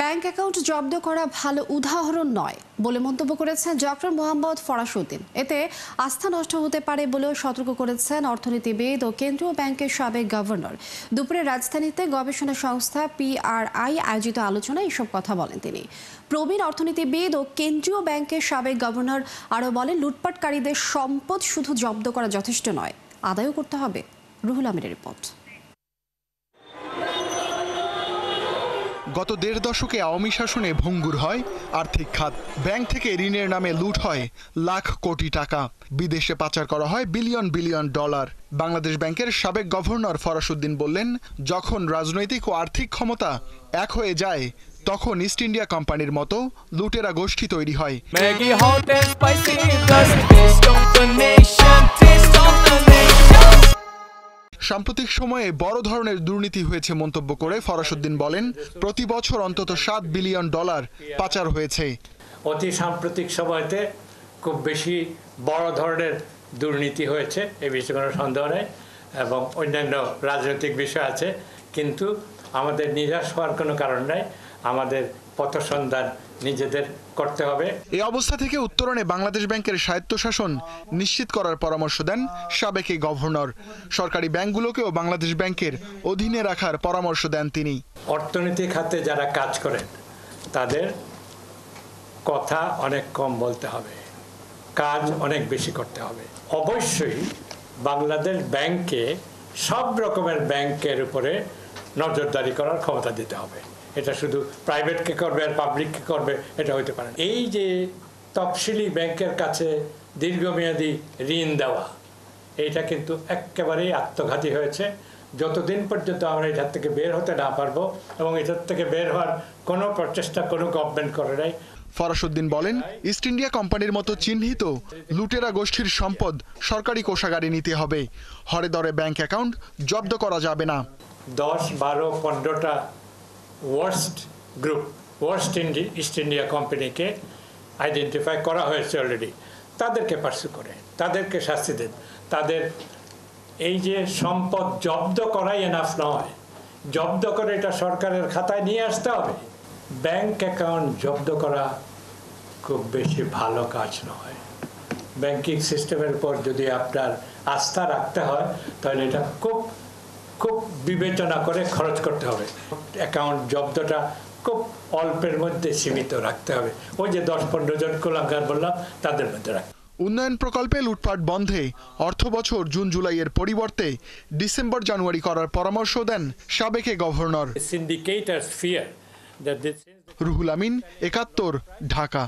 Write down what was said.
Bank account জব্দ করা ভালো উদাহরণ নয় বলে মন্তব্য করেছেন ডক্টর মোহাম্মদ ফরাসউদ্দিন। এতে আস্থা নষ্ট হতে পারে বলেও সতর্ক করেছেন অর্থনীতিবিদ ও কেন্দ্রীয় ব্যাংকের সাবেক গভর্নর। দুপুরে রাজধানীতে গবেষণা সংস্থা PRI আয়োজিত আলোচনায় এসব কথা বলেন তিনি। প্রবীণ অর্থনীতিবিদ ও কেন্দ্রীয় ব্যাংকের সাবেক গভর্নর আরও বলেন, লুটপাটকারীদের সম্পদ শুধু জব্দ করা যথেষ্ট নয়, আদায়ও করতে হবে। রুহুল আমিরের রিপোর্ট। গত দেড় দশকে আওয়ামী শাসনে ভঙ্গুর হয় আর্থিক খাত। ব্যাংক থেকে ঋণের নামে লুট হয় লাখ কোটি টাকা, বিদেশে পাচার করা হয় বিলিয়ন বিলিয়ন ডলার। বাংলাদেশ ব্যাংকের সাবেক গভর্নর ফরাসউদ্দিন বললেন, যখন রাজনৈতিক ও আর্থিক ক্ষমতা এক হয়ে যায় তখন ইস্ট ইন্ডিয়া কোম্পানির মতো লুটেরা গোষ্ঠী তৈরি হয়। সাম্প্রতিক সময়ে বড় ধরনের দুর্নীতি হয়েছে মন্তব্য করে ফরাসউদ্দিন বলেন, প্রতি বছর অন্তত $7 বিলিয়ন পাচার হয়েছে। অতি সাম্প্রতিক সময়তে খুব বেশি বড় ধরনের দুর্নীতি হয়েছে, এ বিষয়ে কোনো সন্দেহ নেই, এবং অন্যান্য রাজনৈতিক বিষয় আছে, কিন্তু আমাদের নিরাশ হওয়ার কোনো কারণ নাই। আমাদের পথসন্ধান নিজেদের করতে হবে। এই অবস্থা থেকে উত্তরণে বাংলাদেশ ব্যাংকের স্বায়ত্তশাসন নিশ্চিত করার পরামর্শ দেন সাবেক এই গভর্নর। সরকারি ব্যাংকগুলোকেও বাংলাদেশ ব্যাংকের অধীনে রাখার পরামর্শ দেন তিনি। অর্থনীতি খাতে যারা কাজ করেন তাদের কথা অনেক কম বলতে হবে, কাজ অনেক বেশি করতে হবে। অবশ্যই বাংলাদেশ ব্যাংকে সব রকমের ব্যাংকের উপরে নজরদারি করার ক্ষমতা দিতে হবে। এটা শুধু প্রাইভেটকে করবে আর পাবলিককে করবে এটা হইতে পারে না। এই যে তফসিলি ব্যাংকের কাছে দীর্ঘমেয়াদী ঋণ দেওয়া, এইটা কিন্তু একেবারেই আত্মঘাতী হয়েছে। যতদিন পর্যন্ত আমরা এটার থেকে বের হতে না পারবো, এবং এটার থেকে বের হওয়ার কোনো প্রচেষ্টা কোনো গভর্নমেন্ট করে নাই। ফরাসউদ্দিন বলেন, ইস্ট ইন্ডিয়া কোম্পানির মতো চিহ্নিত লুটেরা গোষ্ঠীর সম্পদ সরকারি কোষাগারে নিতে হবে। হরে দরে ব্যাংক অ্যাকাউন্ট জব্দ করা যাবে না। 10, 12, 15টা ওয়ার্স্ট গ্রুপ, ইস্ট ইন্ডিয়া কোম্পানিকে আইডেন্টিফাই করা হয়েছে অলরেডি। তাদেরকে পার্সু করে, তাদেরকে শাস্তি দেন। তাদের এই যে সম্পদ জব্দ করাই এনাফ নয়, জব্দ করে এটা সরকারের খাতায় নিয়ে আসতে হবে। ব্যাংক অ্যাকাউন্ট জব্দ করা খুব বেশি ভালো কাজ নয়। ব্যাংকিং সিস্টেমের উপর যদি আপনার আস্থা রাখতে হয় তাহলে এটা খুব বিবেচনা করে খরচ করতে হবে। অ্যাকাউন্ট জব্দটা খুব অল্পের মধ্যে সীমিত রাখতে হবে। ওই যে 10-15 জন কুলাঙ্গার বললাম, তাদের মধ্যে রাখতে। উন্নয়ন প্রকল্পে লুটপাট বন্ধে অর্থ বছর জুন জুলাইয়ের পরিবর্তে ডিসেম্বর জানুয়ারি করার পরামর্শ দেন সাবেক গভর্নর। সিন্ডিকেটার্স ফিয়ার দ্যাট দিস। রুহুল আমিন, 71, ঢাকা।